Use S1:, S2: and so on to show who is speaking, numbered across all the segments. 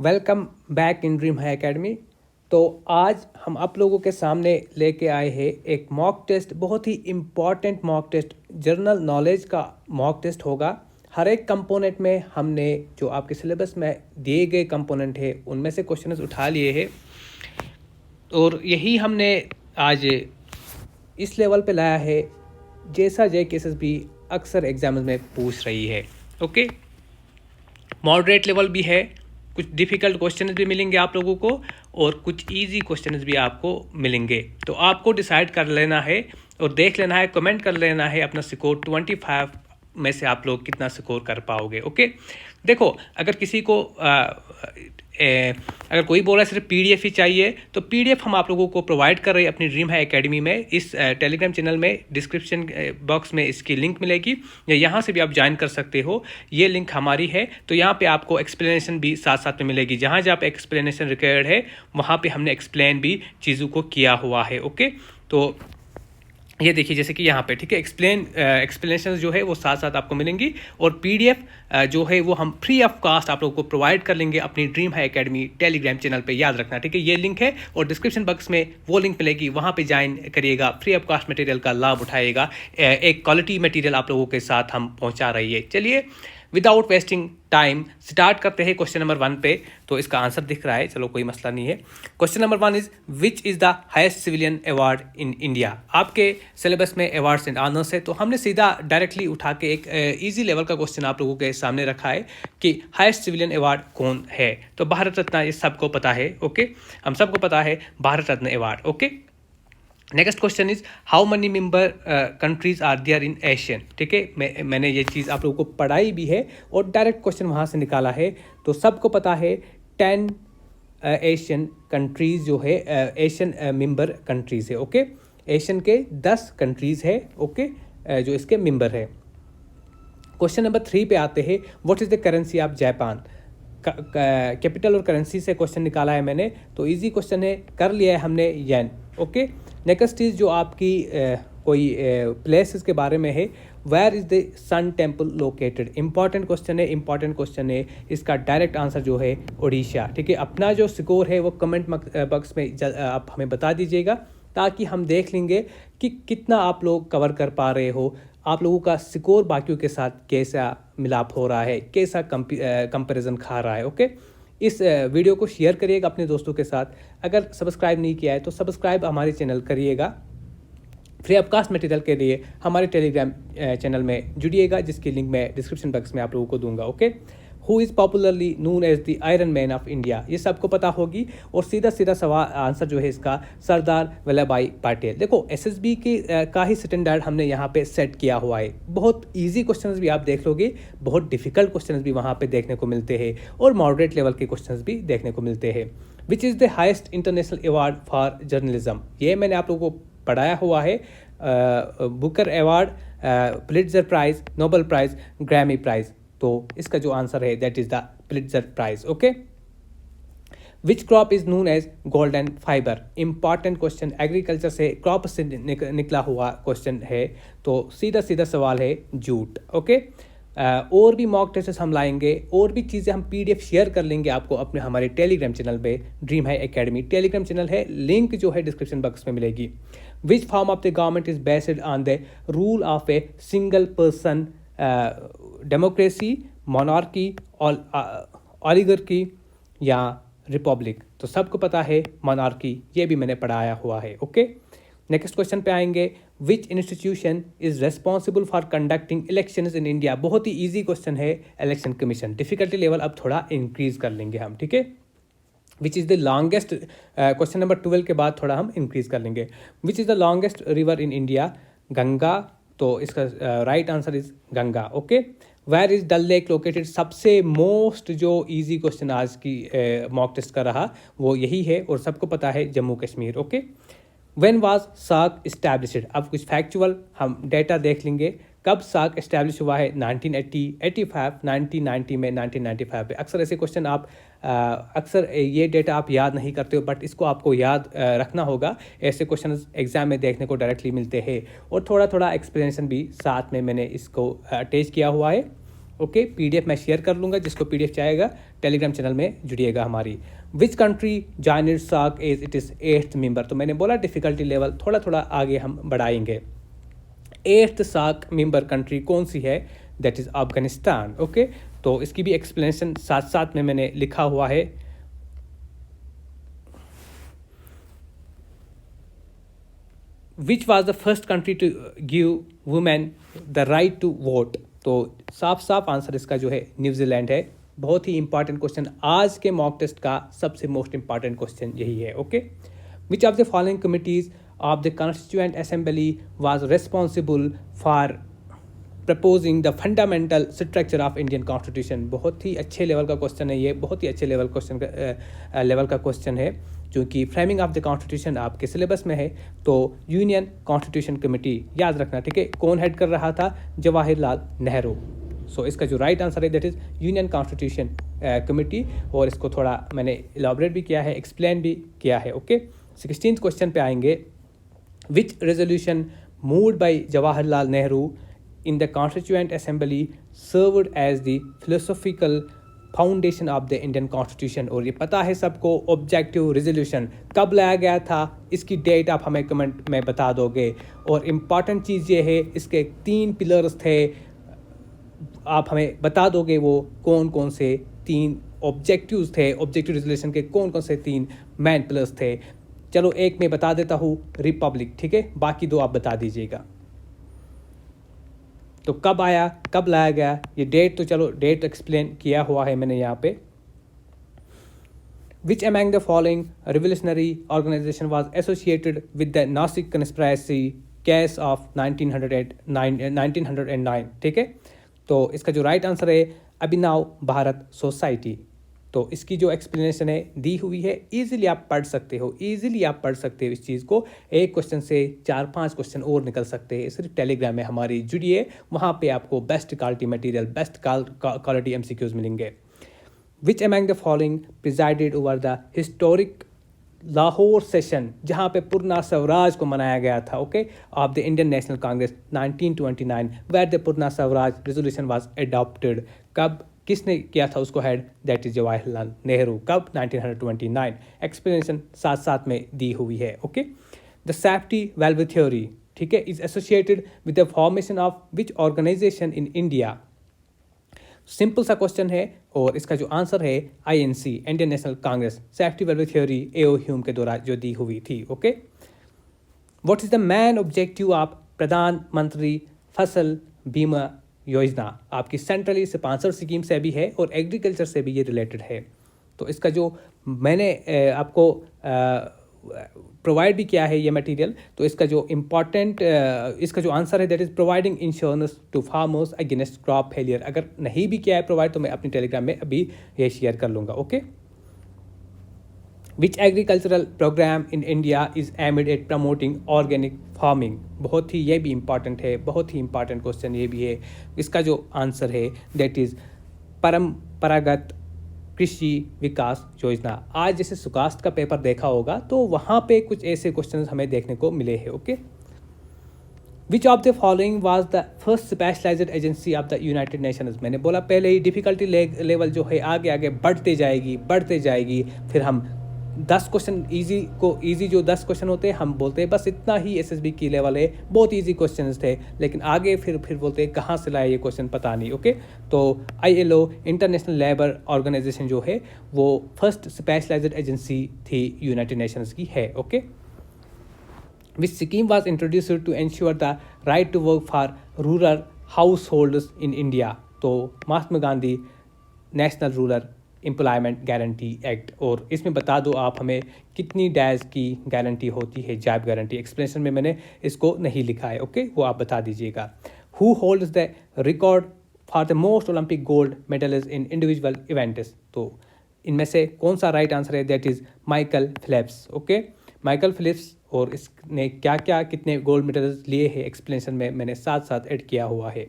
S1: Welcome back in dream high academy. तो आज हम आप लोगों के सामने लेके आए हैं एक मॉक टेस्ट, बहुत ही important mock test, general knowledge का मॉक टेस्ट होगा। हर एक कंपोनेंट में हमने जो आपके सिलेबस में दिए गए कंपोनेंट है उनमें से क्वेश्चंस उठा लिए हैं और यही हमने आज इस लेवल पे लाया है जैसा JKSS भी अक्सर एग्जाम में पूछ रही है। ओके, मॉडरेट लेवल भी है, कुछ डिफ़िकल्ट क्वेश्चन भी मिलेंगे आप लोगों को और कुछ इजी क्वेश्चन भी आपको मिलेंगे। तो आपको डिसाइड कर लेना है और देख लेना है, कमेंट कर लेना है अपना स्कोर 25 में से आप लोग कितना स्कोर कर पाओगे। ओके, देखो अगर किसी को अगर कोई बोल रहा है सिर्फ PDF ही चाहिए तो PDF हम आप लोगों को प्रोवाइड कर रहे हैं अपनी ड्रीम हाई एकेडमी में। इस टेलीग्राम चैनल में डिस्क्रिप्शन बॉक्स में इसकी लिंक मिलेगी या यहाँ से भी आप ज्वाइन कर सकते हो। ये लिंक हमारी है, तो यहाँ पे आपको एक्सप्लेनेशन भी साथ साथ में मिलेगी। जहाँ जहाँ पे एक्सप्लेनेशन रिक्वायर्ड है वहाँ पे हमने एक्सप्लेन भी चीज़ों को किया हुआ है। ओके, तो ये देखिए जैसे कि यहाँ पे ठीक है, एक्सप्लेनेशन जो है वो साथ साथ आपको मिलेंगी और PDF जो है वो हम फ्री ऑफ कास्ट आप लोगों को प्रोवाइड कर लेंगे अपनी dream high academy Telegram channel पे। याद रखना, ठीक है, ये लिंक है और डिस्क्रिप्शन बॉक्स में वो लिंक मिलेगी, वहाँ पे ज्वाइन करिएगा, फ्री ऑफ कास्ट मटेरियल का लाभ उठाइएगा। एक क्वालिटी मटेरियल आप लोगों के साथ हम पहुँचा रही है। चलिए विदाउट वेस्टिंग टाइम स्टार्ट करते हैं क्वेश्चन नंबर 1 पे। तो इसका आंसर दिख रहा है, चलो कोई मसला नहीं है। Question number 1 is which is the highest civilian award in India. आपके सिलेबस में अवार्ड्स एंड ऑनर्स है, तो हमने सीधा डायरेक्टली उठा के एक इजी लेवल का क्वेश्चन आप लोगों के सामने रखा है कि हाईएस्ट सिविलियन अवार्ड कौन है। तो भारत रत्न, ये सबको पता है। ओके, हम सबको पता है Bharat Ratna award. Okay, next question is how many member countries are there in Asian. ठीक है, मैंने ये चीज़ आप लोगों को पढ़ाई भी है और डायरेक्ट क्वेश्चन वहाँ से निकाला है। तो सबको पता है 10 एशियन कंट्रीज जो है एशियन मेंबर कंट्रीज है। ओके, एशियन के 10 कंट्रीज है। ओके, जो इसके मेंबर है। क्वेश्चन नंबर 3 पे आते हैं, what is the currency of Japan. Capital और करेंसी से क्वेश्चन निकाला है मैंने, तो इजी क्वेश्चन है, कर लिया है हमने येन। ओके, नेक्स्ट चीज़ जो आपकी कोई प्लेसेस के बारे में है, where is the sun temple located. Important question है, इंपॉर्टेंट क्वेश्चन है। इसका डायरेक्ट आंसर जो है उड़ीसा। ठीक है, अपना जो स्कोर है वो कमेंट बॉक्स में आप हमें बता दीजिएगा ताकि हम देख लेंगे कि कितना आप लोग कवर कर पा रहे हो, आप लोगों का स्कोर बाकियों के साथ कैसा मिलाप हो रहा है, कैसा कंपैरिजन खा रहा है। ओके, इस वीडियो को शेयर करिएगा अपने दोस्तों के साथ। अगर सब्सक्राइब नहीं किया है तो सब्सक्राइब हमारे चैनल करिएगा। फ्री ऑफ कास्ट मटेरियल के लिए हमारे टेलीग्राम चैनल में जुड़िएगा, जिसकी लिंक मैं डिस्क्रिप्शन बॉक्स में आप लोगों को दूंगा। Okay, who is popularly known as the iron man of India. ये सबको पता होगी और सीधा सीधा सवाल आंसर जो है इसका सरदार वल्लभ भाई पटेल। देखो SSB की का ही स्टैंडर्ड हमने यहाँ पे सेट किया हुआ है। बहुत इजी क्वेश्चंस भी आप देख लोगे, बहुत डिफिकल्ट क्वेश्चंस भी वहाँ पे देखने को मिलते हैं और मॉडरेट लेवल के क्वेश्चंस भी देखने को मिलते हैं। Which is the highest international award for journalism. ये मैंने आप लोगों को पढ़ाया हुआ है। Booker award, Pulitzer prize, Nobel prize, Grammy prize. तो इसका जो आंसर है that is the Pulitzer prize. Okay, which crop is known as golden fibre. Important question, agriculture से क्रॉप से निकला हुआ क्वेश्चन है। तो सीधा सीधा सवाल है जूट। ओके, और भी मॉक टेस्ट हम लाएंगे और भी चीज़ें हम PDF शेयर कर लेंगे आपको अपने हमारे टेलीग्राम चैनल पे। Dream high academy Telegram channel है, लिंक जो है डिस्क्रिप्शन बॉक्स में मिलेगी। Which form of the government is based on the rule of a single person, democracy, monarchy, oligarchy या रिपब्लिक। तो सबको पता है मोनार्की, ये भी मैंने पढ़ाया हुआ है। ओके, नेक्स्ट क्वेश्चन पे आएंगे, which institution is responsible for conducting elections in India. बहुत ही इजी क्वेश्चन है, इलेक्शन कमीशन। डिफिकल्टी लेवल अब थोड़ा इंक्रीज कर लेंगे हम। ठीक है, which is the longest, question number 12 के बाद थोड़ा हम इंक्रीज कर लेंगे। Which is the longest river in India, Ganga. तो इसका right answer is Ganga. Okay, where is Dal lake located. सबसे मोस्ट जो इजी क्वेश्चन आज की मॉक टेस्ट का रहा वो यही है और सबको पता है Jammu Kashmir. Okay, when was SAARC established. अब कुछ फैक्चुअल हम डेटा देख लेंगे, कब सार्क इस्टेब्लिश हुआ है। 1980, 85, 1990 में, 1995 में। अक्सर ऐसे क्वेश्चन आप अक्सर ये डेटा आप याद नहीं करते हो, बट इसको आपको याद रखना होगा। ऐसे क्वेश्चन एग्जाम में देखने को डायरेक्टली मिलते हैं और थोड़ा थोड़ा एक्सप्लेनेशन भी साथ में मैंने इसको अटैच किया हुआ है। ओके, PDF मैं शेयर कर लूँगा, जिसको PDF चाहेगा टेलीग्राम चैनल में जुड़िएगा हमारी। Which country joined SAARC as it is 8th member, तो मैंने बोला डिफ़िकल्टी लेवल थोड़ा थोड़ा आगे हम बढ़ाएंगे। 8th सार्क मेंबर कंट्री कौन सी है, दैट इज़ अफगानिस्तान। ओके, तो इसकी भी एक्सप्लेनेशन साथ साथ में मैंने लिखा हुआ है। Which was the first country to give women the right to vote, तो साफ साफ आंसर इसका जो है न्यूजीलैंड है। बहुत ही इंपॉर्टेंट क्वेश्चन, आज के मॉक टेस्ट का सबसे मोस्ट इंपॉर्टेंट क्वेश्चन यही है। Okay, which of the following committees of the constituent assembly was responsible for proposing the fundamental structure of Indian constitution. बहुत ही अच्छे लेवल का क्वेश्चन है ये, बहुत ही अच्छे लेवल का क्वेश्चन है, क्योंकि फ्रेमिंग ऑफ द कॉन्स्टिट्यूशन आपके सिलेबस में है। तो यूनियन कॉन्स्टिट्यूशन कमेटी याद रखना, ठीक है। कौन हेड कर रहा था, जवाहरलाल नेहरू। सो इसका जो राइट आंसर है that is union constitution committee, और इसको थोड़ा मैंने इलाबोरेट भी किया है, एक्सप्लेन भी किया है। ओके, 16th क्वेश्चन पे आएंगे। Which resolution moved by Jawaharlal Nehru in the Constituent Assembly served as the philosophical foundation of the Indian Constitution। और ये पता है सबको, ऑब्जेक्टिव रेजोल्यूशन कब लाया गया था, इसकी डेट आप हमें कमेंट में बता दोगे। और इम्पॉर्टेंट चीज़ ये है, इसके 3 पिलर्स थे, आप हमें बता दोगे वो कौन कौन से 3 ऑब्जेक्टिव्स थे, ऑब्जेक्टिव रेजोल्यूशन के कौन कौन से 3 मेन पिलर्स थे। चलो एक मैं बता देता हूँ, रिपब्लिक, ठीक है, बाकी 2 आप बता दीजिएगा। तो कब आया, कब लाया गया, ये डेट तो चलो डेट एक्सप्लेन किया हुआ है मैंने यहाँ पे। Which among the following revolutionary organisation was associated with the Nasik conspiracy case of 1909, ठीक है। तो इसका जो राइट आंसर है अभिनव भारत सोसाइटी। तो इसकी जो एक्सप्लेनेशन है दी हुई है, इजीली आप पढ़ सकते हो, इस चीज़ को। एक क्वेश्चन से 4-5 क्वेश्चन और निकल सकते हैं। सिर्फ टेलीग्राम में हमारी जुड़िए, वहाँ पे आपको best quality material, best quality MCQs मिलेंगे। Which among the following presided over the historic Lahore session, जहाँ पे पूर्णा स्वराज को मनाया गया था, okay, of the Indian National Congress 1929, where the Purna Swaraj resolution was adopted. कब, किसने किया था उसको head, that is Jawaharlal Nehru. कब, 1929। एक्सप्लेनेशन साथ साथ में दी हुई है। Okay, the safety valve theory, ठीक है, is associated with the formation of which organisation in India. Simple सा क्वेश्चन है, और इसका जो आंसर है INC, Indian National Congress. Safety valve theory AO Hume के द्वारा जो दी हुई थी। Okay, what is the main objective of Pradhan Mantri Fasal बीमा योजना। आपकी सेंट्रली स्पॉन्सर्ड स्कीम से भी है और एग्रीकल्चर से भी ये रिलेटेड है। तो इसका जो मैंने आपको प्रोवाइड भी किया है ये मटेरियल, तो इसका जो इम्पॉर्टेंट इसका जो आंसर है that is providing insurance to farmers against crop failure. अगर नहीं भी किया है प्रोवाइड, तो मैं अपनी टेलीग्राम में अभी ये शेयर कर लूँगा। Okay, which agricultural programme in India is aimed at promoting organic farming. बहुत ही ये भी इम्पॉर्टेंट है, बहुत ही इम्पॉर्टेंट क्वेश्चन ये भी है। इसका जो आंसर है दैट इज़ परंपरागत कृषि विकास योजना। आज जैसे सुकास्ट का पेपर देखा होगा, तो वहाँ पे कुछ ऐसे क्वेश्चन हमें देखने को मिले हैं। Okay, which of the following was the first specialised agency of the United Nations. मैंने बोला पहले ही, डिफिकल्टी लेवल जो है आगे आगे बढ़ते जाएगी। फिर हम 10 क्वेश्चन ईजी जो 10 क्वेश्चन होते हैं, हम बोलते हैं बस इतना ही SSB की लेवल है, बहुत ईजी क्वेश्चन थे। लेकिन आगे फिर बोलते हैं कहाँ से लाए ये क्वेश्चन, पता नहीं। ओके, तो ILO इंटरनेशनल लेबर ऑर्गेनाइजेशन जो है वो फर्स्ट स्पेशलाइज्ड एजेंसी थी, यूनाइटेड नेशंस की है। Okay, which scheme was introduced to ensure the right to work for rural householders in India. तो Mahatma Gandhi National Rural Employment Guarantee Act. और इसमें बता दो आप हमें कितनी डैज की गारंटी होती है, जॉब गारंटी। एक्सप्लेनेशन में मैंने इसको नहीं लिखा है। ओके, वो आप बता दीजिएगा। Who holds the record for the most Olympic gold medals in individual events. तो इनमें से कौन सा राइट आंसर है, that is Michael Phillips. Okay, Michael Phillips, और इसने क्या क्या कितने गोल्ड मेडल्स लिए हैं एक्सप्लेनेशन में मैंने साथ साथ ऐड किया हुआ है।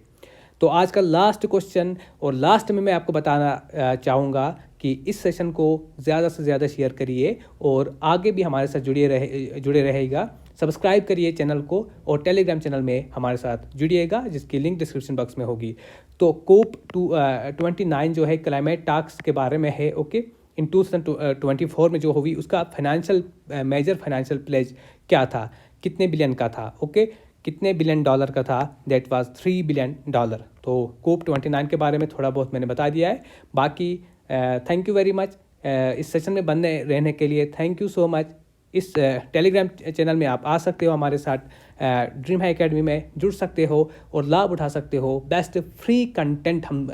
S1: तो आज का लास्ट क्वेश्चन, और लास्ट में मैं आपको बताना चाहूँगा कि इस सेशन को ज़्यादा से ज़्यादा शेयर करिए और आगे भी हमारे साथ जुड़े रहेगा। सब्सक्राइब करिए चैनल को और टेलीग्राम चैनल में हमारे साथ जुड़िएगा, जिसकी लिंक डिस्क्रिप्शन बॉक्स में होगी। तो कोप 29 जो है क्लाइमेट टास्क के बारे में है। ओके, इन 2024 में जो हुई उसका मेजर फाइनेंशियल प्लेज क्या था, कितने बिलियन का था। ओके, कितने बिलियन डॉलर का था, दैट वाज $3 बिलियन। तो कोप 29 के बारे में थोड़ा बहुत मैंने बता दिया है। बाकी थैंक यू वेरी मच इस सेशन में बने रहने के लिए। Thank you so much. इस टेलीग्राम चैनल में आप आ सकते हो, हमारे साथ ड्रीम हाई एकेडमी में जुड़ सकते हो और लाभ उठा सकते हो। बेस्ट फ्री कंटेंट हम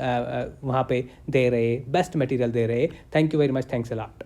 S1: वहाँ पे दे रहे, बेस्ट मटेरियल दे रहे। Thank you very much, thanks a lot.